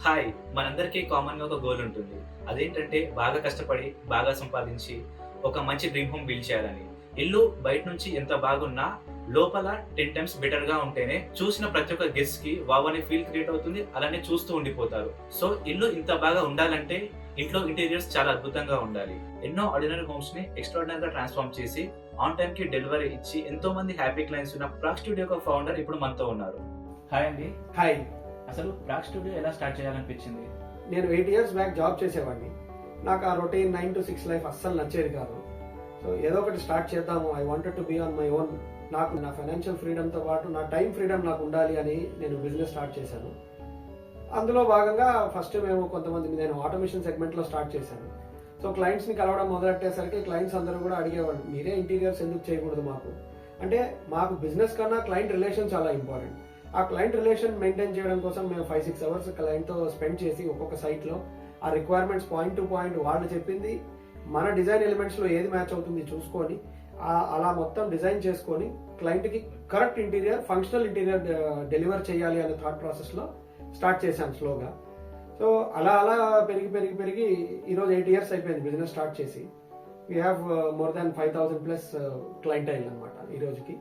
Hi! మనందరికీ కామన్‌గా ఒక గోల్ ఉంటుంది. అదేంటంటే బాగా కష్టపడి, బాగా సంపాదించి, ఒక మంచి డ్రీమ్ హోమ్ బిల్డ్ చేయాలని. ఇల్లు బయట నుంచి ఎంత బాగున్నా, లోపల 10 టైమ్స్ బెటర్‌గా ఉంటేనే చూసిన ప్రతి ఒక్క గెస్ట్‌కి వావ్ అనే ఫీల్ క్రియేట్ అవుతుంది. అలానే చూస్తూ ఉండిపోతారు. సో, ఇల్లు ఇంత బాగా ఉండాలంటే ఇంట్లో ఇంటీరియర్స్ చాలా అద్భుతంగా ఉండాలి. ఎన్నో ఆర్డినరీ హోమ్స్‌ని ఎక్స్ట్రార్డినరీగా ట్రాన్స్‌ఫార్మ్ చేసి, ఆన్ టైమ్‌కి డెలివరీ ఇచ్చి ఎంతోమంది హ్యాపీ క్లయింట్స్ ఉన్న ప్రాక్ స్టూడియో ఫౌండర్ ఇప్పుడు మనతో ఉన్నారు. హాయ్ అండి. హాయ్. అసలు ప్రాక్ స్టూడియో ఎలా స్టార్ట్ చేయాలనిపించింది? నేను 8 ఇయర్స్ బ్యాక్ జాబ్ చేసేవాడిని. నాకు ఆ రొటీన్ 9 to 6 లైఫ్ అస్సలు నచ్చేది కాదు. సో ఏదో ఒకటి స్టార్ట్ చేద్దాము. I wanted to be on my own. నాకు నా ఫైనాన్షియల్ ఫ్రీడమ్తో పాటు నా టైం ఫ్రీడమ్ నాకు ఉండాలి అని నేను బిజినెస్ స్టార్ట్ చేశాను. అందులో భాగంగా ఫస్ట్ నేను ఆటోమేషన్ సెగ్మెంట్లో స్టార్ట్ చేశాను. సో క్లయింట్స్ని కలవడం మొదలెట్టేసరికి క్లయింట్స్ అందరూ కూడా అడిగేవాళ్ళు, మీరే ఇంటీరియర్స్ ఎందుకు చేయకూడదు మాకు అంటే, మాకు బిజినెస్ కన్నా క్లయింట్ రిలేషన్ చాలా ఇంపార్టెంట్. ఆ క్లయింట్ రిలేషన్ మెయింటైన్ చేయడం కోసం మేము 5-6 అవర్స్ క్లయింట్తో స్పెండ్ చేసి ఒక్కొక్క సైట్లో ఆ రిక్వైర్మెంట్స్ పాయింట్ టు పాయింట్ వాళ్ళు చెప్పింది మన డిజైన్ ఎలిమెంట్స్లో ఏది మ్యాచ్ అవుతుంది చూసుకొని అలా మొత్తం డిజైన్ చేసుకొని క్లయింట్కి correct interior, functional interior deliver చేయాలి అనే థాట్ ప్రాసెస్లో స్టార్ట్ చేశాం స్లోగా. సో అలా అలా పెరిగి ఈరోజు 8 ఇయర్స్ అయిపోయింది బిజినెస్ స్టార్ట్ చేసి. We have more than 5,000+ clientele అనమాట ఈ రోజుకి.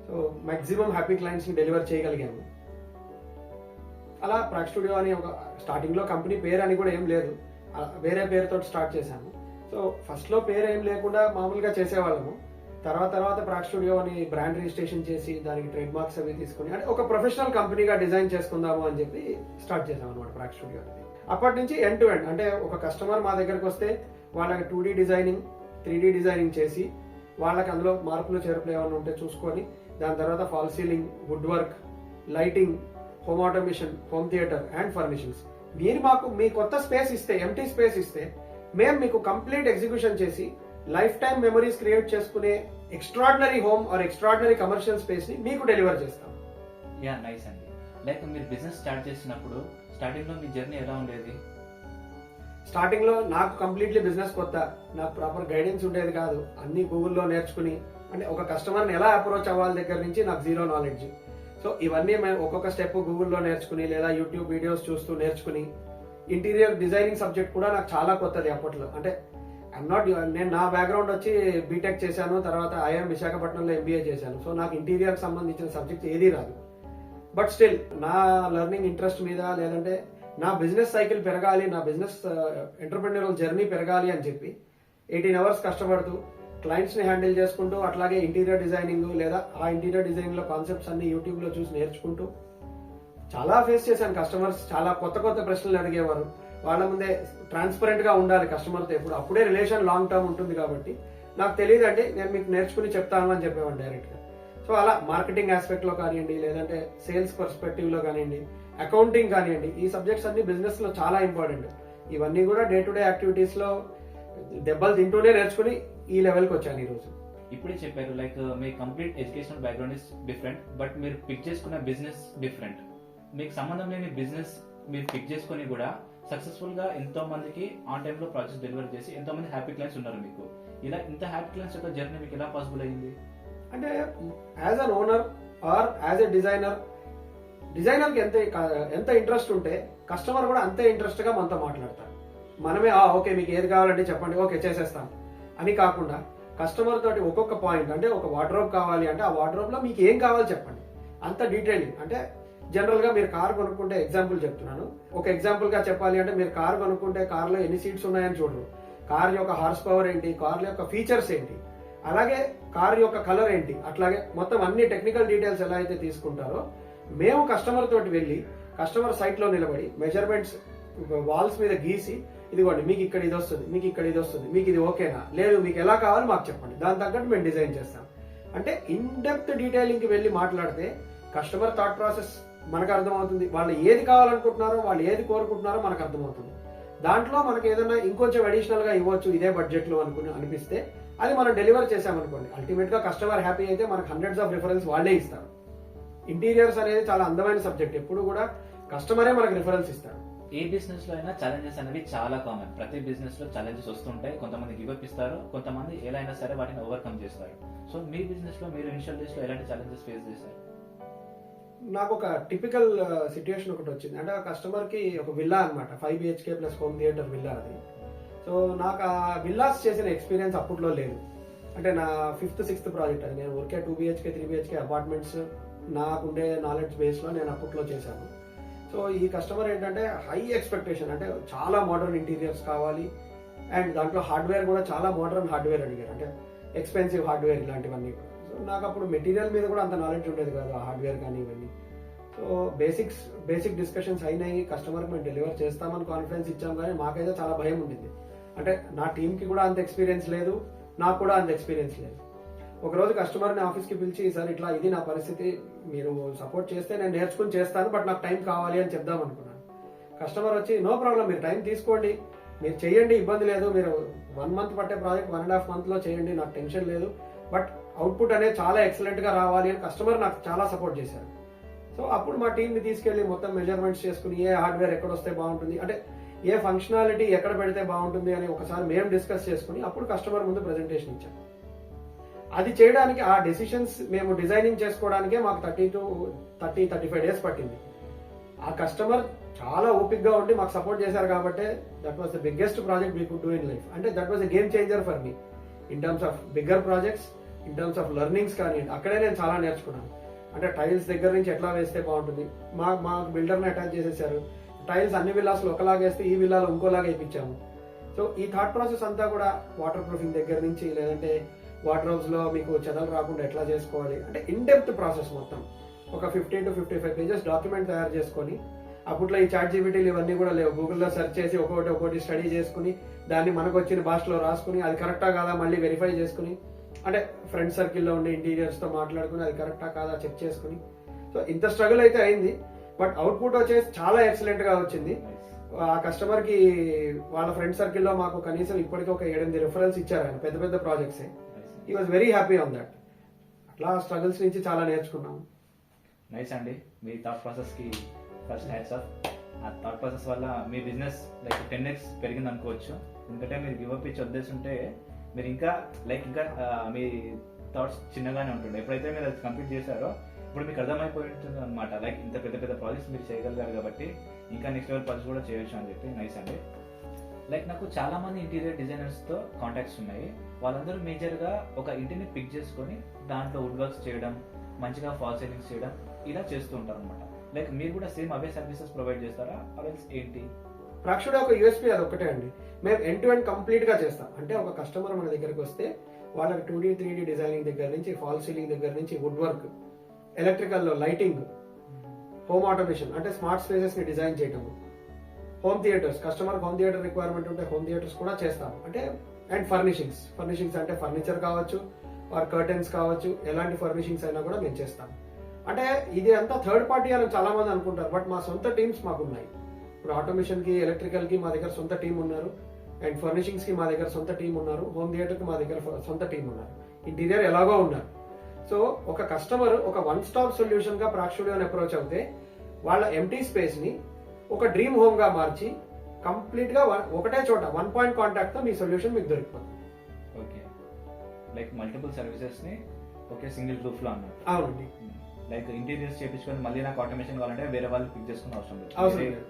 సో మాక్సిమం హ్యాపీ క్లయింట్స్ని డెలివర్ చేయగలిగాము. అలా ప్రాక్ స్టూడియో అని ఒక స్టార్టింగ్లో కంపెనీ పేరు అని కూడా ఏం లేదు, వేరే పేరుతో స్టార్ట్ చేశాము. సో ఫస్ట్లో పేరు ఏం లేకుండా మామూలుగా చేసేవాళ్ళము. తర్వాత ప్రాక్ స్టూడియో అని బ్రాండ్ రిజిస్ట్రేషన్ చేసి దానికి ట్రేడ్ మార్క్స్ అవి తీసుకుని అంటే ఒక ప్రొఫెషనల్ కంపెనీగా డిజైన్ చేసుకుందాము అని చెప్పి స్టార్ట్ చేసాం అనమాట ప్రాక్ స్టూడియో అనేది. అప్పటి నుంచి ఎండ్ టు ఎండ్ అంటే ఒక కస్టమర్ మా దగ్గరకు వస్తే వాళ్ళకి 2D డిజైనింగ్, 3D డిజైనింగ్ చేసి వాళ్ళకి అందులో మార్పులు చేర్పులు ఏమైనా ఉంటే చూసుకొని దాని తర్వాత fall ceiling, wood work, lighting, home automation, home theatre and furnishings. మీరు మాకు మీ కొత్త స్పేస్ ఇస్తే, ఎంటీ స్పేస్ ఇస్తే మేము మీకు కంప్లీట్ ఎగ్జిక్యూషన్ చేసి లైఫ్ టైం మెమరీస్ క్రియేట్ చేసుకునే extraordinary home or extraordinary commercial space ని మీకు డెలివర్ చేస్తాం. యా, నైస్ అండి. లైక్ మీరు బిజినెస్ స్టార్ట్ చేసినప్పుడు స్టార్టింగ్ లో మీ జర్నీ ఎలా ఉండేది? స్టార్టింగ్ లో నాకు కంప్లీట్లీ బిజినెస్ కొత్త, నాకు ప్రాపర్ గైడెన్స్ ఉండేది కాదు. అన్ని గూగుల్లో నేర్చుకుని అంటే ఒక కస్టమర్ని ఎలా అప్రోచ్ అవ్వాలి దగ్గర నుంచి నాకు జీరో నాలెడ్జ్. సో ఇవన్నీ మేము ఒక్కొక్క స్టెప్ గూగుల్లో నేర్చుకుని లేదా యూట్యూబ్ వీడియోస్ చూస్తూ నేర్చుకుని, ఇంటీరియర్ డిజైనింగ్ సబ్జెక్ట్ కూడా నాకు చాలా కొత్తది అప్పట్లో. అంటే నేను నా బ్యాక్గ్రౌండ్ వచ్చి బీటెక్ చేశాను, తర్వాత ఐఎం విశాఖపట్నంలో ఎంబీఏ చేశాను. సో నాకు ఇంటీరియర్ సంబంధించిన సబ్జెక్ట్ ఏదీ రాదు. బట్ స్టిల్ నా లెర్నింగ్ ఇంట్రెస్ట్ మీద లేదంటే నా బిజినెస్ సైకిల్ పెరగాలి, నా బిజినెస్ ఎంటర్‌ప్రెన్యూరల్ జర్నీ పెరగాలి అని చెప్పి 18 అవర్స్ కష్టపడుతూ క్లయింట్స్ని హ్యాండిల్ చేసుకుంటూ అట్లాగే ఇంటీరియర్ డిజైనింగ్ లేదా ఆ ఇంటీరియర్ డిజైనింగ్లో కాన్సెప్ట్స్ అన్ని యూట్యూబ్లో చూసి నేర్చుకుంటూ చాలా ఫేస్ చేశాను. కస్టమర్స్ చాలా కొత్త ప్రశ్నలు అడిగేవారు. వాళ్ళ ముందే ట్రాన్స్పరెంట్గా ఉండాలి కస్టమర్తో ఎప్పుడు, అప్పుడే రిలేషన్ లాంగ్ టర్మ్ ఉంటుంది. కాబట్టి నాకు తెలియదు అంటే నేను మీకు నేర్చుకుని చెప్తాను అని చెప్పేవాడిని డైరెక్ట్గా. సో అలా మార్కెటింగ్ ఆస్పెక్ట్లో కానివ్వండి, లేదంటే సేల్స్ పర్స్పెక్టివ్లో కానివ్వండి, అకౌంటింగ్ కానివ్వండి, ఈ సబ్జెక్ట్స్ అన్ని బిజినెస్లో చాలా ఇంపార్టెంట్. ఇవన్నీ కూడా డే టు డే యాక్టివిటీస్లో దెబ్బలు తింటూనే నేర్చుకుని ఈ లెవెల్కి వచ్చాను ఈరోజు. ఇప్పుడే చెప్పారు like me complete educational background is different, but మీరు పిక్ చేసుకున్న బిజినెస్ డిఫరెంట్. మీకు సంబంధం లేని బిజినెస్ మీరు పిక్ చేసుకుని కూడా సక్సెస్ఫుల్ గా ఎంతో మందికి ఆన్ టైమ్ లో ప్రాజెక్ట్ డెలివరీ చేసి ఎంతో మంది హ్యాపీ క్లయింట్స్ ఉన్నారు మీకు. ఇలా ఇంత హ్యాపీ క్లయింట్స్ యొక్క జర్నీ మీకు ఎలా పాసిబుల్ అయింది? అంటే as an owner or as a డిజైనర్కి ఎంత ఇంట్రెస్ట్ ఉంటే కస్టమర్ కూడా అంతే ఇంట్రెస్ట్గా మనతో మాట్లాడతారు. మనమే ఓకే మీకు ఏది కావాలంటే చెప్పండి, ఓకే చేసేస్తాం అని కాకుండా కస్టమర్ తోటి ఒక్కొక్క పాయింట్ అంటే ఒక వార్డ్రోబ్ కావాలి అంటే ఆ వార్డ్రోబ్లో మీకు ఏం కావాలి చెప్పండి, అంత డీటెయిలింగ్. అంటే జనరల్గా మీరు కార్ కొనుక్కుంటే ఎగ్జాంపుల్ చెప్తున్నాను, ఒక ఎగ్జాంపుల్గా చెప్పాలి అంటే మీరు కార్ కొనుక్కుంటే కార్లో ఎన్ని సీట్స్ ఉన్నాయని చూడరు, కార్ యొక్క హార్స్ పవర్ ఏంటి, కార్ యొక్క ఫీచర్స్ ఏంటి, అలాగే కార్ యొక్క కలర్ ఏంటి, అట్లాగే మొత్తం అన్ని టెక్నికల్ డీటెయిల్స్ ఎలా అయితే తీసుకుంటారో మేము కస్టమర్ తోటి వెళ్ళి కస్టమర్ సైట్లో నిలబడి మెజర్మెంట్స్ వాల్స్ మీద గీసి ఇదిగోండి మీకు ఇక్కడ ఇది వస్తుంది, మీకు ఇక్కడ ఇది వస్తుంది, మీకు ఇది ఓకేనా, లేదు మీకు ఎలా కావాలి మాకు చెప్పండి, దాని తగ్గట్టు మేము డిజైన్ చేస్తాం. అంటే ఇన్ డెప్త్ డీటెయిలింగ్కి వెళ్ళి మాట్లాడితే కస్టమర్ థాట్ ప్రాసెస్ మనకు అర్థమవుతుంది. వాళ్ళు ఏది కావాలనుకుంటున్నారో, వాళ్ళు ఏది కోరుకుంటున్నారో మనకు అర్థమవుతుంది. దాంట్లో మనకి ఏదైనా ఇంకొంచెం అడిషనల్గా ఇవ్వచ్చు ఇదే బడ్జెట్లో అనిపిస్తే అది మనం డెలివర్ చేసామనుకోండి, అల్టిమేట్గా కస్టమర్ హ్యాపీ అయితే మనకు హండ్రెడ్స్ ఆఫ్ రిఫరెన్స్ వాళ్ళే ఇస్తారు. ఇంటీరియర్స్ అనేది చాలా అందమైన సబ్జెక్ట్, ఎప్పుడు కూడా కస్టమరే మనకు రిఫరెన్స్ ఇస్తారు. ఏ బిజినెస్ లో అయినా ఛాలెంజెస్ అనేవి చాలా కామన్. ప్రతి బిజినెస్ లో ఛాలెంజెస్ వస్తుంటాయి. కొంతమంది గివప్ ఇస్తారు, కొంతమంది ఎలా అయినా సరే వాటిని ఓవర్కమ్ చేస్తారు. సో మీ బిజినెస్ లో మీరు ఇనిషియల్ డేస్ లో ఎలాంటి ఛాలెంజెస్ ఫేస్ చేశారు? నాకు ఒక టిపికల్ సిచ్యుయేషన్ ఒకటి వచ్చింది. అంటే ఆ కస్టమర్కి ఒక విల్లా అనమాట, 5 BHK plus home theatre villa అది. సో నాకు ఆ విల్లాస్ చేసిన ఎక్స్పీరియన్స్ అప్పట్లో లేదు. అంటే నా 5th 6th ప్రాజెక్ట్ అది. నేను ఊరికే 2 BHK 3 BHK అపార్ట్మెంట్స్ నాకుండే నాలెడ్జ్ బేస్లో నేను అప్పట్లో చేశాను. సో ఈ కస్టమర్ ఏంటంటే హై ఎక్స్పెక్టేషన్, అంటే చాలా మోడర్న్ ఇంటీరియర్స్ కావాలి అండ్ దాంట్లో హార్డ్వేర్ కూడా చాలా మోడర్న్ హార్డ్వేర్ అడిగారు, అంటే ఎక్స్పెన్సివ్ హార్డ్వేర్ ఇలాంటివన్నీ కూడా. సో నాకు అప్పుడు మెటీరియల్ మీద కూడా అంత నాలెడ్జ్ ఉండేది కాదు, ఆ హార్డ్వేర్ కానీ ఇవన్నీ. సో బేసిక్ డిస్కషన్స్ అయినాయి, కస్టమర్కి మేము డెలివర్ చేస్తామని కాన్ఫిడెన్స్ ఇచ్చాం, కానీ మాకైతే చాలా భయం ఉండింది. అంటే నా టీంకి కూడా అంత ఎక్స్పీరియన్స్ లేదు, నాకు కూడా అంత ఎక్స్పీరియన్స్ లేదు. ఒకరోజు కస్టమర్ని ఆఫీస్కి పిలిచి, సార్ ఇట్లా ఇది నా పరిస్థితి, మీరు సపోర్ట్ చేస్తే నేను నేర్చుకుని చేస్తాను, బట్ నాకు టైం కావాలి అని చెప్దాం అనుకున్నాను. కస్టమర్ వచ్చి, నో ప్రాబ్లం, మీరు టైం తీసుకోండి, మీరు చేయండి, ఇబ్బంది లేదు, మీరు 1 month పట్టే ప్రాజెక్ట్ 1.5 monthలో చేయండి, నాకు టెన్షన్ లేదు, బట్ అవుట్పుట్ అనేది చాలా ఎక్సలెంట్గా రావాలి అని కస్టమర్ నాకు చాలా సపోర్ట్ చేశారు. సో అప్పుడు మా టీంని తీసుకెళ్లి మొత్తం మెజర్మెంట్స్ చేసుకుని ఏ హార్డ్వేర్ ఎక్కడ వస్తే బాగుంటుంది, అంటే ఏ ఫంక్షనాలిటీ ఎక్కడ పెడితే బాగుంటుంది అని ఒకసారి మేము డిస్కస్ చేసుకుని అప్పుడు కస్టమర్ ముందు ప్రెజెంటేషన్ ఇచ్చాం. అది చేయడానికి, ఆ డెసిషన్స్ మేము డిజైనింగ్ చేసుకోవడానికే మాకు 35 days పట్టింది. ఆ కస్టమర్ చాలా ఓపిక్గా ఉండి మాకు సపోర్ట్ చేశారు కాబట్టి that was the biggest project we could do in life. అంటే that was a game changer for me in terms of bigger projects, in terms of learnings కానివ్వండి. అక్కడే నేను చాలా నేర్చుకున్నాను. అంటే టైల్స్ దగ్గర నుంచి ఎట్లా వేస్తే బాగుంటుంది, మా బిల్డర్ని అటాచ్ చేసేసారు, టైల్స్ అన్ని విల్లాస్లో ఒకలాగా వేస్తే ఈ విల్లాలో ఇంకోలాగా వేయించాము. సో ఈ థాట్ ప్రాసెస్ అంతా కూడా వాటర్ ప్రూఫింగ్ దగ్గర నుంచి, లేదంటే వార్డ్రోబ్స్లో మీకు చెదలు రాకుండా ఎట్లా చేసుకోవాలి, అంటే ఇన్ డెప్త్ ప్రాసెస్ మొత్తం ఒక 50 to 55 pages డాక్యుమెంట్ తయారు చేసుకొని, అప్పట్లో ఈ చాట్ జీపీటీలు ఇవన్నీ కూడా లేవు, గూగుల్లో సెర్చ్ చేసి ఒక్కొక్కటి స్టడీ చేసుకుని దాన్ని మనకు వచ్చిన భాషలో రాసుకుని అది కరెక్టా కాదా మళ్ళీ వెరిఫై చేసుకుని, అంటే ఫ్రెండ్ సర్కిల్లో ఉండే ఇంటీరియర్స్తో మాట్లాడుకుని అది కరెక్టా కాదా చెక్ చేసుకుని. సో ఇంత స్ట్రగుల్ అయితే అయింది, బట్ అవుట్పుట్ వచ్చేసి చాలా ఎక్సలెంట్గా వచ్చింది. ఆ కస్టమర్కి వాళ్ళ ఫ్రెండ్ సర్కిల్లో మాకు కనీసం ఇప్పటికీ ఒక 7-8 రిఫరెన్స్ ఇచ్చారు ఆయన, పెద్ద ప్రాజెక్ట్సే. He was very happy on that. అట్లా స్ట్రగుల్స్ నుంచి చాలా నేర్చుకున్నాం. నైస్ అండి, మీ థాట్ ప్రాసెస్కి ఫస్ట్ హ్యాట్స్ ఆఫ్. ఆ థాట్ ప్రాసెస్ వల్ల మీ బిజినెస్ లైక్ 10x పెరిగింది అనుకోవచ్చు. ఎందుకంటే మీరు గివ్ అప్ ఇచ్చి వదిలేస్తుంటే మీరు ఇంకా మీ థాట్స్ చిన్నగానే ఉంటుండే. ఎప్పుడైతే మీరు అది కంప్లీట్ చేశారో ఇప్పుడు మీకు అర్థమైపోయి ఉంటుంది అనమాట, లైక్ ఇంత పెద్ద ప్రాజెక్ట్స్ మీరు చేయగలిగారు కాబట్టి ఇంకా నెక్స్ట్ లెవెల్ ప్రాజెక్ట్స్ కూడా చేయొచ్చు అని చెప్పి. నైస్ అండి. లైక్ నాకు చాలా మంది ఇంటీరియర్ డిజైనర్స్తో కాంటాక్ట్స్ ఉన్నాయి. వాళ్ళందరూ మేజర్గా ఒక ఇంటిని పిక్ చేసుకొని దాంట్లో వుడ్ వర్క్స్ చేయడం, మంచిగా ఫాల్ సీలింగ్స్ చేయడం ఇలా చేస్తూ ఉంటారు అనమాట. లైక్ మీరు కూడా సేమ్ అవే సర్వీసెస్ ప్రొవైడ్ చేస్తారా, అవెల్స్ ఏంటి? ప్రాక్షుడ ఒక యూఎస్పీ అది ఒకటే అండి, మేము ఎండ్ టు ఎండ్ కంప్లీట్గా చేస్తాం. అంటే ఒక కస్టమర్ మన దగ్గరికి వస్తే వాళ్ళకి 2D 3D డిజైనింగ్ దగ్గర నుంచి, ఫాల్ సీలింగ్ దగ్గర నుంచి, wood work, electrical, lighting, home automation అంటే స్మార్ట్ స్పేసెస్ని డిజైన్ చేయటము, home theatres, customer home theatre requirement ఉంటే హోమ్ థియేటర్స్ కూడా చేస్తాము. అంటే అండ్ ఫర్నిషింగ్స్ అంటే ఫర్నిచర్ కావచ్చు ఆర్ కర్టెన్స్ కావచ్చు, ఎలాంటి ఫర్నిషింగ్స్ అయినా కూడా మేము చేస్తాం. అంటే ఇది అంతా థర్డ్ పార్టీ అని చాలా మంది అనుకుంటారు, బట్ మా సొంత టీమ్స్ మాకు ఉన్నాయి. ఇప్పుడు ఆటోమేషన్కి, ఎలక్ట్రికల్కి మా దగ్గర సొంత టీం ఉన్నారు, అండ్ ఫర్నిషింగ్స్కి మా దగ్గర సొంత టీం ఉన్నారు, హోమ్ థియేటర్కి మా దగ్గర సొంత టీం ఉన్నారు, ఇంటీరియర్ ఎలాగో ఉన్నారు. సో ఒక కస్టమర్ ఒక 1-stop సొల్యూషన్గా ప్రాక్షుడియోని అప్రోచ్ అవుతే వాళ్ళ ఎంటీ స్పేస్ని ఒక డ్రీమ్ హోమ్గా మార్చి కంప్లీట్గా ఒకటే చోట 1 point కాంటాక్ట్తో మీ సొల్యూషన్ మీకు దొరికిపోతుంది. ఓకే, లైక్ మల్టిపుల్ సర్వీసెస్ని ఒకే సింగిల్ రూఫ్లో అన్నారు. అవునండి. లైక్ ఇంటీరియర్స్ చేయించుకొని మళ్ళీ నాకు ఆటోమేషన్ కావాలంటే వేరే వాళ్ళు పిక్ చేసుకుని అవసరం లేదు.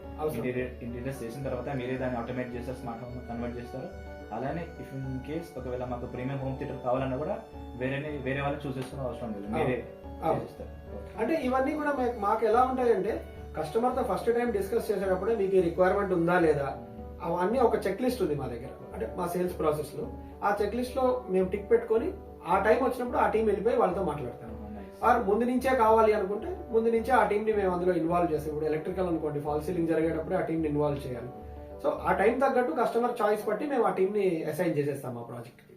ఇంటీరియర్స్ చేసిన తర్వాత మీరే దాన్ని ఆటోమేట్ చేస్తారు, స్మార్ట్ హోమ్ కన్వర్ట్ చేస్తారు. అలానే ఇఫ్ ఇన్ కేస్ ఒకవేళ మాకు ప్రీమియం హోమ్ థియేటర్ కావాలన్నా కూడా వేరే వాళ్ళు చూస్ చేసుకునే అవసరం లేదు, మీరే చేస్తారు. అంటే ఇవన్నీ కూడా మాకు ఎలా ఉంటాయంటే కస్టమర్తో ఫస్ట్ టైం డిస్కస్ చేసేటప్పుడే మీకు ఈ రిక్వైర్మెంట్ ఉందా లేదా అవన్నీ ఒక చెక్ లిస్ట్ ఉంది మా దగ్గర, అంటే మా సేల్స్ ప్రాసెస్లో. ఆ చెక్ లిస్ట్లో మేము టిక్ పెట్టుకొని ఆ టైం వచ్చినప్పుడు ఆ టీం వెళ్ళిపోయి వాళ్ళతో మాట్లాడతాం. ఆర్ ముందు నుంచే కావాలి అనుకుంటే ముందు నుంచే ఆ టీంని మేము అందులో ఇన్వాల్వ్ చేస్తాం. ఇప్పుడు ఎలక్ట్రికల్ అనుకోండి, ఫాల్ సీలింగ్ జరిగేటప్పుడు ఆ టీంని ఇన్వాల్వ్ చేయాలి. సో ఆ టైం తగ్గట్టు కస్టమర్ చాయిస్ బట్టి మేము ఆ టీంని అసైన్ చేసేస్తాం ఆ ప్రాజెక్ట్కి.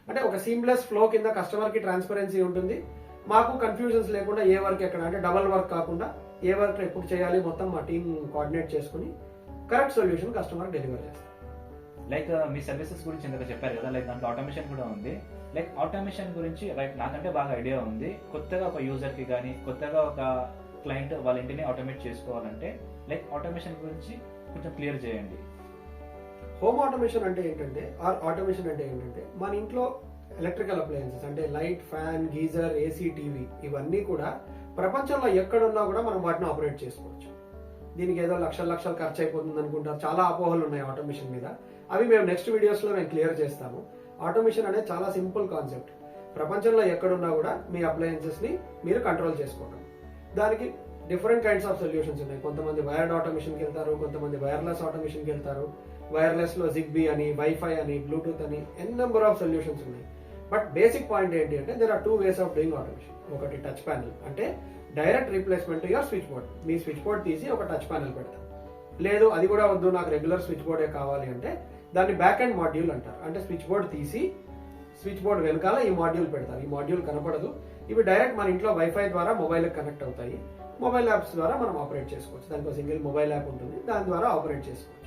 అంటే ఒక సీమ్లెస్ ఫ్లో కింద కస్టమర్కి ట్రాన్స్పరెన్సీ ఉంటుంది, మాకు కన్ఫ్యూజన్స్ లేకుండా ఏ వర్క్ ఎక్కడ, అంటే డబల్ వర్క్ కాకుండా ఏ వర్క్ ఎప్పుడు చేయాలి మొత్తం మా టీం కోఆర్డినేట్ చేసుకుని కరెక్ట్ సొల్యూషన్ కస్టమర్ డెలివర్ చేస్తాం. లైక్ మీ సర్వీసెస్ గురించి ఇందాక చెప్పారు కదా, లైక్ దాంట్లో ఆటోమేషన్ కూడా ఉంది. లైక్ ఆటోమేషన్ గురించి రైట్ నాకంటే బాగా ఐడియా ఉంది. కొత్తగా ఒక యూజర్కి కానీ కొత్తగా ఒక క్లయింట్ వాళ్ళ ఇంటిని ఆటోమేట్ చేసుకోవాలంటే లైక్ ఆటోమేషన్ గురించి కొంచెం క్లియర్ చేయండి. హోమ్ ఆటోమేషన్ అంటే ఏంటంటే, ఆటోమేషన్ అంటే ఏంటంటే మన ఇంట్లో ఎలక్ట్రికల్ అప్లయన్సెస్ అంటే light, fan, geyser, AC, TV ఇవన్నీ కూడా ప్రపంచంలో ఎక్కడున్నా కూడా మనం వాటిని ఆపరేట్ చేసుకోవచ్చు. దీనికి ఏదో లక్షలు ఖర్చు అయిపోతుంది అనుకుంటారు. చాలా అపోహలు ఉన్నాయి ఆటోమేషన్ మీద. అవి మేము నెక్స్ట్ వీడియోస్లో మేము క్లియర్ చేస్తాము. ఆటోమేషన్ అనేది చాలా సింపుల్ కాన్సెప్ట్. ప్రపంచంలో ఎక్కడున్నా కూడా మీ అప్లయన్సెస్ని మీరు కంట్రోల్ చేసుకోవడం. దానికి డిఫరెంట్ కైండ్స్ ఆఫ్ సొల్యూషన్స్ ఉన్నాయి. కొంతమంది వైర్డ్ ఆటోమేషన్కి వెళ్తారు, కొంతమంది వైర్లెస్ ఆటోమేషన్కి వెళ్తారు. వైర్లెస్లో జిగ్బీ అని, వైఫై అని, బ్లూటూత్ అని నెంబర్ ఆఫ్ సొల్యూషన్స్ ఉన్నాయి. బట్ బేసిక్ పాయింట్ ఏంటి అంటే there are 2 ways of doing automation. ఒకటి టచ్ ప్యానల్, అంటే direct replacement your switch board. మీ స్విచ్ బోర్డ్ తీసి ఒక టచ్ ప్యానల్ పెడతాం. లేదు అది కూడా వద్దు, నాకు రెగ్యులర్ స్విచ్ బోర్డే కావాలి అంటే దాన్ని బ్యాక్ అండ్ మాడ్యూల్ అంటారు. అంటే స్విచ్ బోర్డ్ తీసి స్విచ్ బోర్డ్ వెనకాల ఈ మాడ్యూల్ పెడతారు. ఈ మాడ్యూల్ కనపడదు. ఇవి డైరెక్ట్ మన ఇంట్లో వైఫై ద్వారా మొబైల్కి కనెక్ట్ అవుతాయి. మొబైల్ యాప్స్ ద్వారా మనం ఆపరేట్ చేసుకోవచ్చు. దానికి ఒక సింగిల్ మొబైల్ యాప్ ఉంటుంది, దాని ద్వారా ఆపరేట్ చేసుకోవచ్చు.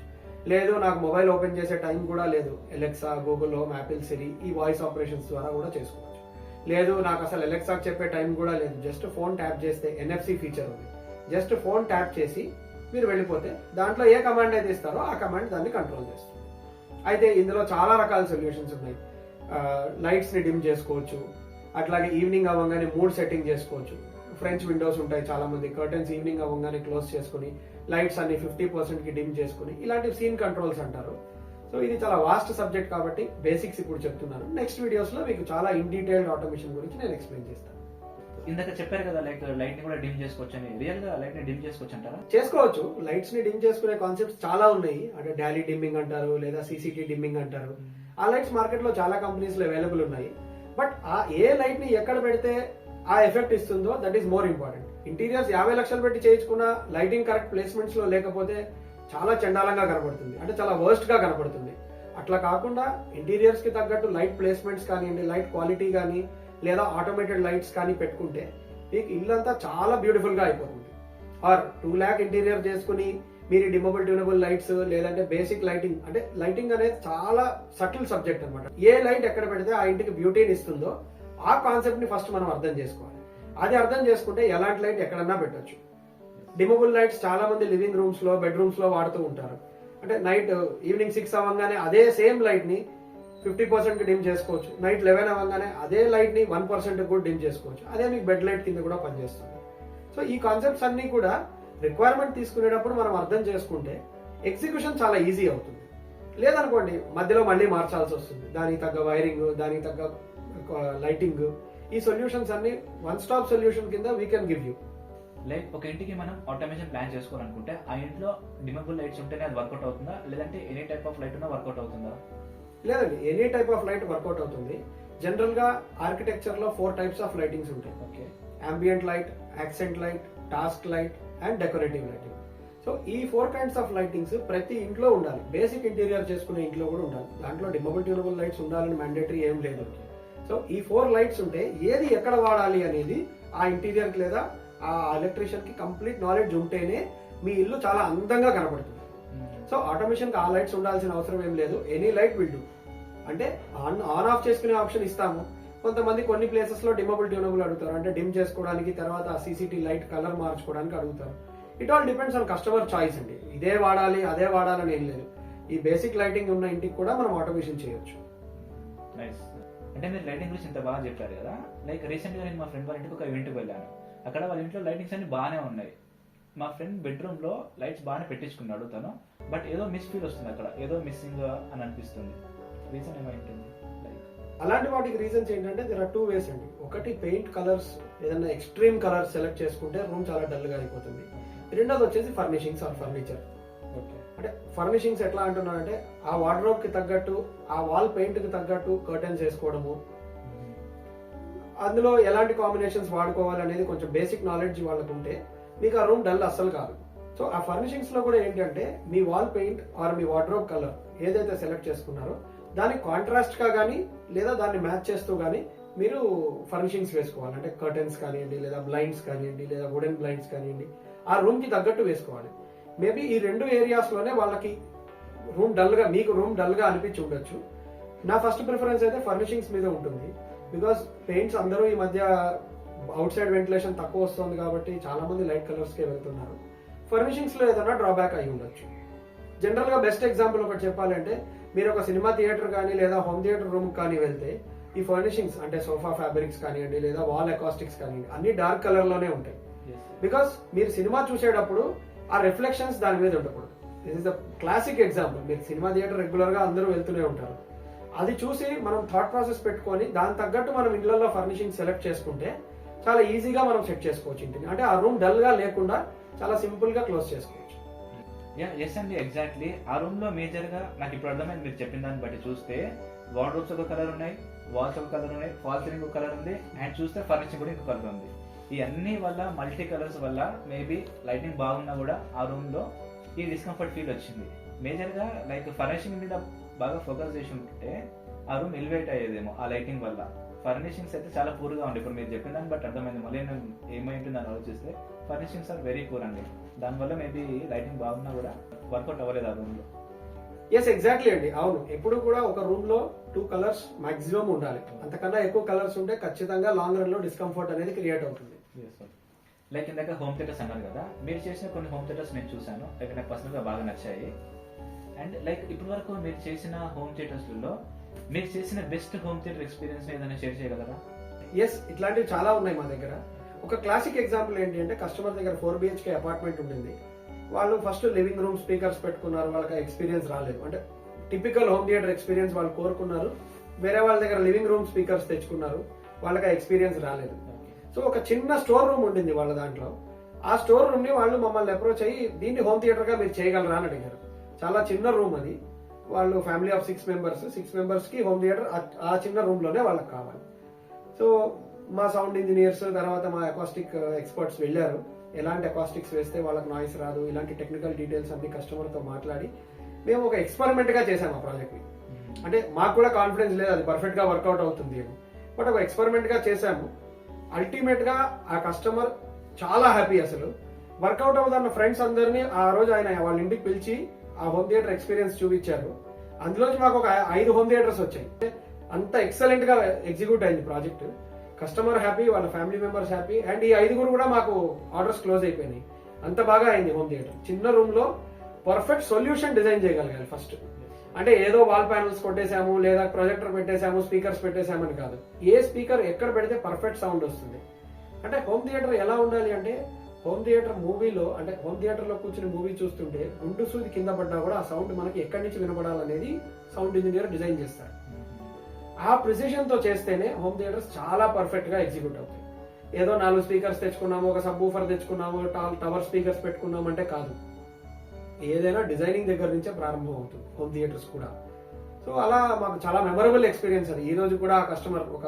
లేదు నాకు మొబైల్ ఓపెన్ చేసే టైం కూడా లేదు, ఎలెక్సా, గూగుల్ హోమ్, యాపిల్ సిరి ఈ వాయిస్ ఆపరేషన్స్ ద్వారా కూడా చేసుకోవచ్చు. లేదు నాకు అసలు ఎలెక్సాకి చెప్పే టైం కూడా లేదు, జస్ట్ ఫోన్ ట్యాప్ చేస్తే ఎన్ఎఫ్సి ఫీచర్ ఉంది, జస్ట్ ఫోన్ ట్యాప్ చేసి మీరు వెళ్ళిపోతే దాంట్లో ఏ కమాండ్ అయితే ఇస్తారో ఆ కమాండ్ దాన్ని కంట్రోల్ చేస్తుంది. అయితే ఇందులో చాలా రకాల సొల్యూషన్స్ ఉన్నాయి. లైట్స్ని డిమ్ చేసుకోవచ్చు. అట్లాగే ఈవినింగ్ అవ్వగానే మూడ్ సెట్టింగ్ చేసుకోవచ్చు. ఫ్రెంచ్ విండోస్ ఉంటాయి చాలా మంది, కర్టెన్స్ ఈవినింగ్ అవ్వగానే క్లోజ్ చేసుకుని లైట్స్ అన్ని 50%కి డిమ్ చేసుకుని ఇలాంటి సీన్ కంట్రోల్స్ అంటారు. సో ఇది చాలా వాస్ట్ సబ్జెక్ట్ కాబట్టి బేసిక్స్ ఇప్పుడు చెప్తున్నాను. నెక్స్ట్ వీడియోస్లో మీకు చాలా ఇన్ డీటెయిల్డ్ ఆటోమేషన్ గురించి నేను ఎక్స్ప్లెయిన్ చేస్తాను. ఇందాక చెప్పారు కదా లైక్ లైట్ ని కూడా డిమ్ చేసుకోవచ్చు అని. రియల్ గా లైట్ ని డిమ్ చేసుకోవచ్చు అంటారా? చేసుకోవచ్చు. లైట్స్ ని డిమ్ చేసుకునే కాన్సెప్ట్స్ చాలా ఉన్నాయి. అంటే డాలీ డిమ్మింగ్ అంటారు, లేదా సిసిటీ డిమ్మింగ్ అంటారు. ఆ లైట్స్ మార్కెట్ లో చాలా కంపెనీస్ లో అవైలబుల్ ఉన్నాయి. బట్ ఆ ఏ లైట్ ని ఎక్కడ పెడితే ఆ ఎఫెక్ట్ ఇస్తుందో that is more important. Interiors 50 లక్షలు పెట్టి చేయించుకున్న లైటింగ్ కరెక్ట్ ప్లేస్మెంట్స్ లో లేకపోతే చాలా చండాలంగా కనపడుతుంది, అంటే చాలా వర్స్ట్ గా కనపడుతుంది. అట్లా కాకుండా ఇంటీరియర్స్ కి తగ్గట్టు లైట్ ప్లేస్మెంట్స్ కానివ్వండి, లైట్ క్వాలిటీ కానీ, లేదా ఆటోమేటెడ్ లైట్స్ కానీ పెట్టుకుంటే మీకు ఇల్లంతా చాలా బ్యూటిఫుల్ గా అయిపోతుంది. ఆర్ 2 lakh ఇంటీరియర్ చేసుకుని మీరు డిమబుల్ ట్యూనబుల్ లైట్స్, లేదంటే బేసిక్ లైటింగ్, అంటే లైటింగ్ అనేది చాలా సటిల్ సబ్జెక్ట్ అనమాట. ఏ లైట్ ఎక్కడ పెడితే ఆ ఇంటికి బ్యూటీని ఇస్తుందో ఆ కాన్సెప్ట్ ని ఫస్ట్ మనం అర్థం చేసుకోవాలి. అది అర్థం చేసుకుంటే ఎలాంటి లైట్ ఎక్కడన్నా పెట్టొచ్చు. డిమబుల్ లైట్స్ చాలా మంది లివింగ్ రూమ్స్ లో, బెడ్రూమ్స్ లో వాడుతూ ఉంటారు. అంటే నైట్ ఈవినింగ్ 6 అవ్వగానే అదే సేమ్ లైట్ ని 50% కి డిమ్ చేసుకోవచ్చు. నైట్ 11 అవ్వగానే అదే లైట్ ని 1% కూడా డిమ్ చేసుకోవచ్చు. అదే మీకు బెడ్ లైట్ కింద కూడా పనిచేస్తుంది. సో ఈ కాన్సెప్ట్స్ అన్ని కూడా రిక్వైర్మెంట్ తీసుకునేటప్పుడు మనం అర్థం చేసుకుంటే ఎగ్జిక్యూషన్ చాలా ఈజీ అవుతుంది. లేదనుకోండి మధ్యలో మళ్ళీ మార్చాల్సి వస్తుంది. దానికి తగ్గ వైరింగ్, దానికి తగ్గ లైటింగ్, ఈ సొల్యూషన్స్ అన్ని వన్ స్టాప్ సొల్యూషన్ కింద we can give you. Like ఒక ఇంటికి మనం ఆటోమేషన్ ప్లాన్ చేసుకోవాలనుకుంటే ఆ ఇంట్లో డిమబుల్ లైట్స్ ఉంటేనే అది వర్కౌట్ అవుతుందా, లేదంటే ఎనీ టైప్ ఆఫ్ లైట్ ఉన్నా వర్కౌట్ అవుతుందా? లేదండి, any type of light workout అవుతుంది. జనరల్ గా ఆర్కిటెక్చర్ లో 4 types ఆఫ్ లైటింగ్స్ ఉంటాయి. Okay. ambient light, accent light, task light and decorative lighting. So ఈ 4 kinds ఆఫ్ లైటింగ్స్ ప్రతి ఇంట్లో ఉండాలి. బేసిక్ ఇంటీరియర్ చేసుకునే ఇంట్లో కూడా ఉండాలి. దాంట్లో డిమబుల్ ట్యూనబుల్ లైట్స్ ఉండాలని మ్యాండేటరీ ఏం లేదు. సో ఈ 4 లైట్స్ ఉంటే ఏది ఎక్కడ వాడాలి అనేది ఆ ఇంటీరియర్ కి లేదా ఆ ఎలక్ట్రీషియన్ కి కంప్లీట్ నాలెడ్జ్ ఉంటేనే మీ ఇల్లు చాలా అందంగా కనబడుతుంది. సో ఆటోమేషన్ కి ఆ లైట్స్ ఉండాల్సిన అవసరం ఏం లేదు. Any light will do. అంటే ఆన్ ఆఫ్ చేసుకునే ఆప్షన్ ఇస్తాము. కొంతమంది కొన్ని ప్లేసెస్ లో డిమబుల్ ట్యూనబుల్ అడుగుతారు, అంటే డిమ్ చేసుకోవడానికి, తర్వాత సీసీటీ లైట్ కలర్ మార్చుకోవడానికి అడుగుతారు. It all depends on customer choice అండి. ఇదే వాడాలి అదే వాడాలని ఏం లేదు. ఈ బేసిక్ లైటింగ్ ఉన్న ఇంటికి కూడా మనం ఆటోమేషన్ చేయొచ్చు. నైస్. అంటే మీరు లైటింగ్ గురించి ఇంత బాగా చెప్పారు కదా. లైక్ రీసెంట్ గా నేను మా ఫ్రెండ్ వాళ్ళ ఇంటికి ఒక ఈవెంట్కి వెళ్ళాను. అక్కడ వాళ్ళ ఇంట్లో లైటింగ్స్ అన్ని బాగానే ఉన్నాయి. మా ఫ్రెండ్ బెడ్రూమ్ లో లైట్స్ బాగానే పెట్టించుకున్నాడు తను. బట్ ఏదో మిస్ ఫీల్ వస్తుంది, అక్కడ ఏదో మిస్సింగ్ అని అనిపిస్తుంది. రీజన్ ఏమైంటుంది? అలాంటి వాటికి రీజన్స్ ఏంటంటే దేర్ ఆర్ 2 ways అండి. ఒకటి పెయింట్ కలర్స్, ఏదైనా ఎక్స్ట్రీమ్ కలర్స్ సెలెక్ట్ చేసుకుంటే రూమ్ చాలా డల్ గా అయిపోతుంది. రెండోది వచ్చేసి ఫర్నిషింగ్స్ ఆర్ ఫర్నిచర్. అంటే ఫర్నిషింగ్స్ ఎట్లా అంటున్నానంటే ఆ వార్డ్రోబ్ కి తగ్గట్టు, ఆ వాల్ పెయింట్ కి తగ్గట్టు కర్టెన్స్ వేసుకోవడము, అందులో ఎలాంటి కాంబినేషన్స్ వాడుకోవాలి అనేది కొంచెం బేసిక్ నాలెడ్జ్ వాళ్ళకు ఉంటే మీకు ఆ రూమ్ డల్ అస్సలు కాదు. సో ఆ ఫర్నిషింగ్స్ లో కూడా ఏంటంటే మీ వాల్ పెయింట్ ఆర్ మీ వార్డ్రోబ్ కలర్ ఏదైతే సెలెక్ట్ చేసుకున్నారో దానికి కాంట్రాస్ట్ గా కానీ లేదా దాన్ని మ్యాచ్ చేస్తూ కానీ మీరు ఫర్నిషింగ్స్ వేసుకోవాలి. అంటే కర్టెన్స్ కానివ్వండి, లేదా బ్లైండ్స్ కానివ్వండి, లేదా వుడెన్ బ్లైండ్స్ కానివ్వండి, ఆ రూమ్ కి తగ్గట్టు వేసుకోవాలి. మేబీ ఈ 2 areas లోనే వాళ్ళకి రూమ్ డల్ గా, మీకు రూమ్ డల్ గా అనిపించి ఉండొచ్చు. నా ఫస్ట్ ప్రిఫరెన్స్ అయితే ఫర్నిషింగ్స్ మీద ఉంటుంది. బికాస్ పెయింట్స్ అందరూ ఈ మధ్య అవుట్ సైడ్ వెంటిలేషన్ తక్కువ వస్తుంది కాబట్టి చాలా మంది లైట్ కలర్స్ కే వెళ్తున్నారు. ఫర్నిషింగ్స్ లో ఏదైనా డ్రాబ్యాక్ అయి ఉండొచ్చు. జనరల్ గా బెస్ట్ ఎగ్జాంపుల్ ఒకటి చెప్పాలంటే, మీరు ఒక సినిమా థియేటర్ కానీ లేదా హోమ్ థియేటర్ రూమ్ కానీ వెళ్తే ఈ ఫర్నిషింగ్స్ అంటే సోఫా ఫ్యాబ్రిక్స్ కానివ్వండి లేదా వాల్ అకాస్టిక్స్ కానివ్వండి అన్ని డార్క్ కలర్ లోనే ఉంటాయి. బికాస్ మీరు సినిమా చూసేటప్పుడు ఆ రిఫ్లెక్షన్స్ దాని మీద ఉండకూడదు. This is the classic example. మీరు సినిమా థియేటర్ రెగ్యులర్ గా అందరూ వెళ్తూనే ఉంటారు. అది చూసి మనం థాట్ ప్రాసెస్ పెట్టుకొని దాని తగ్గట్టు మనం ఇళ్లలో ఫర్నిషింగ్ సెలెక్ట్ చేసుకుంటే చాలా ఈజీగా మనం సెట్ చేసుకోవచ్చు ఇంటిని. అంటే ఆ రూమ్ డల్ గా లేకుండా చాలా సింపుల్ గా క్లోజ్ చేసుకోవచ్చు. ఎస్ అండి, ఎగ్జాక్ట్లీ. ఆ రూమ్ లో మేజర్ గా నాకు ఇప్పుడు అర్థమైంది మీరు చెప్పిన దాన్ని బట్టి చూస్తే, వార్డ్రోబ్స్ ఒక కలర్ ఉన్నాయి, వాల్స్ ఒక కలర్ ఉన్నాయి, ఫాల్ సీలింగ్ ఒక కలర్ ఉంది, అండ్ చూస్తే ఫర్నిచర్ కూడా ఇంకో కలర్ ఉంది. ఈ అన్ని వల్ల మల్టీ కలర్స్ వల్ల మేబీ లైటింగ్ బాగున్నా కూడా ఆ రూమ్ లో ఈ డిస్కంఫర్ట్ ఫీల్ వచ్చింది. మేజర్ గా లైక్ ఫర్నిషింగ్ మీద బాగా ఫోకస్ చేసి ఉంటే ఆ రూమ్ ఎలివేట్ అయ్యేదేమో ఆ లైటింగ్ వల్ల. ఫర్నిషింగ్స్ అయితే చాలా పూర్గా ఉండే. ఇప్పుడు మీరు చెప్పిన దాన్ని బట్టి అర్థమైంది. మళ్ళీ నేను ఏమైంటుందని ఆలోచిస్తే ఫర్నిషింగ్స్ ఆర్ వెరీ పూర్ అండి. దానివల్ల మేబీ లైటింగ్ బాగున్నా కూడా వర్కౌట్ అవ్వలేదు ఆ రూమ్ లో. ఎస్, ఎగ్జాక్ట్లీ అండి. అవును, ఎప్పుడు కూడా ఒక రూమ్ లో 2 కలర్స్ మాక్సిమం ఉండాలి. అంతకన్నా ఎక్కువ కలర్స్ ఉంటే ఖచ్చితంగా లాంగ్ రన్ లో డిస్కంఫర్ట్ అనేది క్రియేట్ అవుతుంది. లైక్ ఇందాక హోమ్ థియేటర్స్ అన్నారు కదా, మీరు చేసిన కొన్ని హోమ్ థియేటర్స్ నేను చూసాను, లైక్ నాకు పర్సనల్ గా బాగా నచ్చాయి. అండ్ లైక్ ఇప్పటి వరకు మీరు చేసిన హోమ్ థియేటర్స్ లో మీరు చేసిన బెస్ట్ హోమ్ థియేటర్ ఎక్స్పీరియన్స్ ఏదైనా షేర్ చేయగలరా? ఎస్, ఇట్లాంటివి చాలా ఉన్నాయి మా దగ్గర. ఒక క్లాసిక్ ఎగ్జాంపుల్ ఏంటి అంటే, కస్టమర్ దగ్గర 4 BHK అపార్ట్మెంట్ ఉంటుంది. వాళ్ళు ఫస్ట్ లివింగ్ రూమ్ స్పీకర్స్ పెట్టుకున్నారు, వాళ్ళకి ఎక్స్పీరియన్స్ రాలేదు. అంటే టిపికల్ హోమ్ థియేటర్ ఎక్స్పీరియన్స్ వాళ్ళు కోరుకున్నారు. వేరే వాళ్ళ దగ్గర లివింగ్ రూమ్ స్పీకర్స్ తెచ్చుకున్నారు, వాళ్ళకి ఆ ఎక్స్పీరియన్స్ రాలేదు. సో ఒక చిన్న స్టోర్ రూమ్ ఉండింది వాళ్ళ దాంట్లో. ఆ స్టోర్ రూమ్ ని వాళ్ళు మమ్మల్ని అప్రోచ్ అయ్యి దీన్ని హోమ్ థియేటర్ గా మీరు చేయగలరా అని అడిగారు. చాలా చిన్న రూమ్ అది. వాళ్ళు ఫ్యామిలీ ఆఫ్ 6 మెంబర్స్ కి హోమ్ థియేటర్ ఆ చిన్న రూమ్ లోనే వాళ్ళకి కావాలి. సో మా సౌండ్ ఇంజనీర్స్ తర్వాత మా అకాస్టిక్ ఎక్స్పర్ట్స్ వెళ్ళారు. ఎలాంటి అకాస్టిక్స్ వేస్తే వాళ్ళకి నాయిస్ రాదు, ఇలాంటి టెక్నికల్ డీటెయిల్స్ అన్ని కస్టమర్ తో మాట్లాడి మేము ఒక ఎక్స్పెరిమెంట్ గా చేసాం ఆ ప్రాజెక్ట్ ని. అంటే మాకు కూడా కాన్ఫిడెన్స్ లేదు అది పర్ఫెక్ట్ గా వర్కౌట్ అవుతుంది అని, బట్ ఒక ఎక్స్పెరిమెంట్ గా చేసాము. అల్టిమేట్ గా ఆ కస్టమర్ చాలా హ్యాపీ. అసలు వర్కౌట్ అవుతున్న ఫ్రెండ్స్ అందరినీ ఆ రోజు ఆయన వాళ్ళ ఇంటికి పిలిచి ఆ హోమ్ థియేటర్ ఎక్స్పీరియన్స్ చూపించారు. అందులోంచి మాకు ఒక 5 హోమ్ థియేటర్స్ వచ్చాయి. అంత ఎక్సలెంట్ గా ఎగ్జిక్యూట్ అయింది ప్రాజెక్ట్. కస్టమర్ హ్యాపీ, వాళ్ళ ఫ్యామిలీ మెంబర్స్ హ్యాపీ, అండ్ ఈ 5 కూడా మాకు ఆర్డర్స్ క్లోజ్ అయిపోయినాయి. అంత బాగా అయింది హోమ్ థియేటర్. చిన్న రూమ్ లో పర్ఫెక్ట్ సొల్యూషన్ డిజైన్ చేయగలగాలి ఫస్ట్. అంటే ఏదో వాల్ ప్యానల్స్ కొట్టేసాము లేదా ప్రొజెక్టర్ పెట్టేసాము స్పీకర్స్ పెట్టేసామని కాదు. ఏ స్పీకర్ ఎక్కడ పెడితే పర్ఫెక్ట్ సౌండ్ వస్తుంది. అంటే హోమ్ థియేటర్ ఎలా ఉండాలి అంటే, హోమ్ థియేటర్ మూవీలో అంటే హోమ్ థియేటర్ లో కూర్చుని మూవీ చూస్తుంటే గుండు సూది కింద పడ్డా కూడా ఆ సౌండ్ మనకి ఎక్కడి నుంచి వినపడాలనేది సౌండ్ ఇంజనీర్ డిజైన్ చేస్తారు. ఆ ప్రిసిషన్ తో చేస్తేనే హోమ్ థియేటర్స్ చాలా పర్ఫెక్ట్ గా ఎగ్జిక్యూట్ అవుతాయి. ఏదో 4 స్పీకర్స్ తెచ్చుకున్నాము, ఒక సబ్ ఊఫర్ తెచ్చుకున్నాము, టవర్ స్పీకర్స్ పెట్టుకున్నాము అంటే కాదు. ఏదైనా డిజైనింగ్ దగ్గర నుంచే ప్రారంభం అవుతుంది హోమ్ థియేటర్స్ కూడా. సో అలా మాకు చాలా మెమరబుల్ ఎక్స్పీరియన్స్ అది. ఈ రోజు కూడా ఆ కస్టమర్ ఒక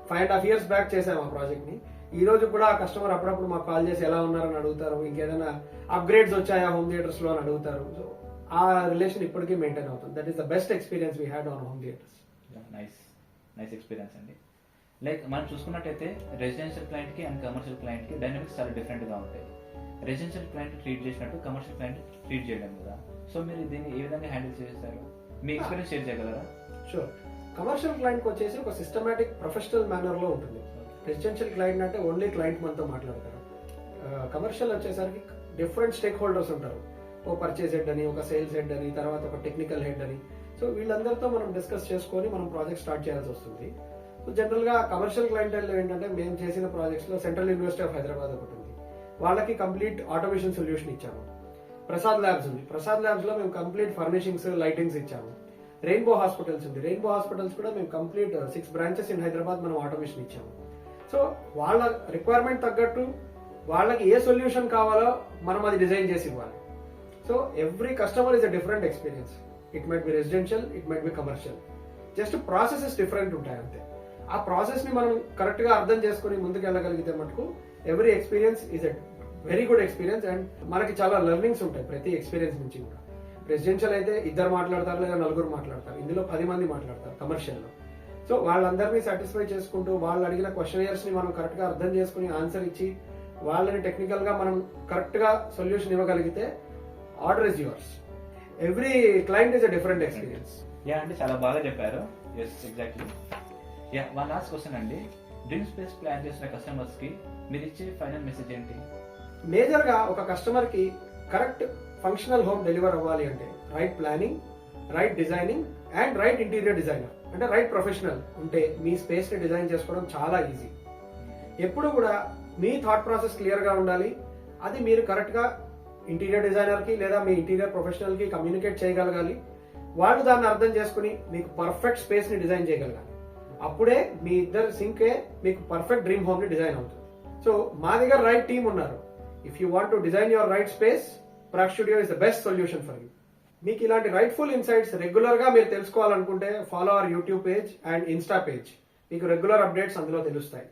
5.5 years బ్యాక్ చేసాము ఆ ప్రాజెక్ట్ ని. ఈ రోజు కూడా ఆ కస్టమర్ అప్పుడప్పుడు మాకు కాల్ చేసి ఎలా ఉన్నారని అడుగుతారు, ఇంకేదైనా అప్గ్రేడ్స్ వచ్చాయా హోమ్ థియేటర్స్ లో అని అడుగుతారు. సో ఆ రిలేషన్ ఇప్పటికీ మెయింటైన్ అవుతుంది. That is the best experience we had on home theatres. Nice experience అండి. లైక్ మనం చూసుకున్నట్టయితే రెసిడెన్షియల్ క్లయింట్ కి అండ్ కమర్షియల్ క్లయింట్ కి డైనమిక్స్ చాలా డిఫరెంట్ గా ఉంటాయి. రెసిడెన్షియల్ క్లయింట్ ట్రీట్ చేసినట్టు కమర్షియల్ క్లయింట్ ట్రీట్ చేయడం కదా. సో మీరు దీన్ని ఏ విధంగా హ్యాండిల్ చేస్తారు, మీ ఎక్స్పీరియన్స్ షేర్ చేయగలరా? షూర్. కమర్షియల్ క్లయింట్ వచ్చేసి ఒక సిస్టమేటిక్ ప్రొఫెషనల్ మేనర్ లో ఉంటుంది. రెసిడెన్షియల్ క్లయింట్ అంటే ఓన్లీ క్లయింట్ మనతో మాట్లాడతారు. కమర్షియల్ వచ్చేసరికి డిఫరెంట్ స్టేక్ హోల్డర్స్ ఉంటారు. ఒక పర్చేస్ హెడ్ అని, ఒక సేల్స్ హెడ్ అని, తర్వాత ఒక టెక్నికల్ హెడ్ అని. సో వీళ్ళందరితో మనం డిస్కస్ చేసుకొని మనం ప్రాజెక్ట్ స్టార్ట్ చేయాల్సి వస్తుంది. సో జనరల్ గా కమర్షియల్ క్లయింట్ ఏంటంటే, మేము చేసిన ప్రాజెక్ట్స్ లో సెంట్రల్ యూనివర్సిటీ ఆఫ్ హైదరాబాద్ ఒకటి ఉంది. వాళ్ళకి కంప్లీట్ ఆటోమేషన్ సొల్యూషన్ ఇచ్చాము. ప్రసాద్ ల్యాబ్స్ ఉంది. ప్రసాద్ ల్యాబ్స్ లో మేము కంప్లీట్ ఫర్నిషింగ్స్, లైటింగ్స్ ఇచ్చాము. రెయిన్బో హాస్పిటల్స్ ఉంది. రెయిన్బో హాస్పిటల్స్ కూడా మేము కంప్లీట్ 6 branches ఇన్ హైదరాబాద్ మనం ఆటోమేషన్ ఇచ్చాము. సో వాళ్ళ రిక్వైర్మెంట్ తగ్గట్టు వాళ్ళకి ఏ సొల్యూషన్ కావాలో మనం అది డిజైన్ చేసి ఇవ్వాలి. So every customer is a different experience. It might be residential, it might be commercial. Just processes different ఉంటాయి అంతే. ఆ ప్రాసెస్ ని మనం కరెక్ట్ గా అర్థం చేసుకుని ముందుకు వెళ్ళగలిగితే మటుకు every experience is a very good experience. And మనకి చాలా లెర్నింగ్స్ ఉంటాయి ప్రతి ఎక్స్పీరియన్స్ నుంచి కూడా. రెసిడెన్షియల్ అయితే 2 మాట్లాడతారు లేదా 4 మాట్లాడతారు, ఇందులో 10 మంది మాట్లాడతారు కమర్షియల్ లో. సో వాళ్ళందరినీ సాటిస్ఫై చేసుకుంటూ వాళ్ళు అడిగిన క్వశ్చనర్స్ ని మనం కరెక్ట్ గా అర్థం చేసుకుని ఆన్సర్ ఇచ్చి వాళ్ళని టెక్నికల్ గా మనం కరెక్ట్ గా సొల్యూషన్ ఇవ్వగలిగితే order is yours. Every client is a different experience. Yeah అండి, చాలా బాగా చెప్పారు. Yes, exactly. Yeah, one last question అండి. డ్రీమ్ స్పేస్ ప్లాన్ చేసిన కస్టమర్స్ కి మీరు ఇచ్చే ఫైనల్ మెసేజ్ ఏంటి? మేజర్ గా ఒక కస్టమర్ కి కరెక్ట్ ఫంక్షనల్ హోమ్ డెలివర్ అవ్వాలి అంటే right planning, right designing and right interior designer అంటే రైట్ ప్రొఫెషనల్ ఉంటే మీ స్పేస్ని డిజైన్ చేసుకోవడం చాలా ఈజీ. ఎప్పుడు కూడా మీ థాట్ ప్రాసెస్ క్లియర్గా ఉండాలి. అది మీరు కరెక్ట్గా ఇంటీరియర్ డిజైనర్కి లేదా మీ ఇంటీరియర్ ప్రొఫెషనల్కి కమ్యూనికేట్ చేయగలగాలి. వాళ్ళు దాన్ని అర్థం చేసుకుని మీకు పర్ఫెక్ట్ స్పేస్ని డిజైన్ చేయగలగాలి. అప్పుడే మీ ఇద్దరు సింకే మీకు పర్ఫెక్ట్ డ్రీమ్ హోమ్ని డిజైన్ అవుతుంది. సో మా దగ్గర రైట్ టీమ్ ఉన్నారు. If you want to design your right space, Prak studio is the best solution for you. మీకు ఇలాంటి రైట్ఫుల్ ఇన్సైట్స్ రెగ్యులర్గా మీరు తెలుసుకోవాలనుకుంటే follow our YouTube page and Insta page. మీకు రెగ్యులర్ అప్డేట్స్ అందులో తెలుస్తాయి.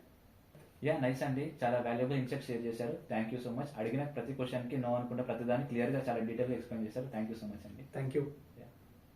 యా నైస్ అండి, చాలా వాల్యుబుల్ ఇన్సైట్ షేర్ చేశారు. Thank you so much. అడిగిన ప్రతి క్వశ్చన్కి నో అనుకుంటే ప్రతి దాన్ని క్లియర్గా చాలా డీటెయిల్గా ఎక్స్ప్లెయిన్ చేశారు. థ్యాంక్ యూ సో మచ్ అండి. Thank you.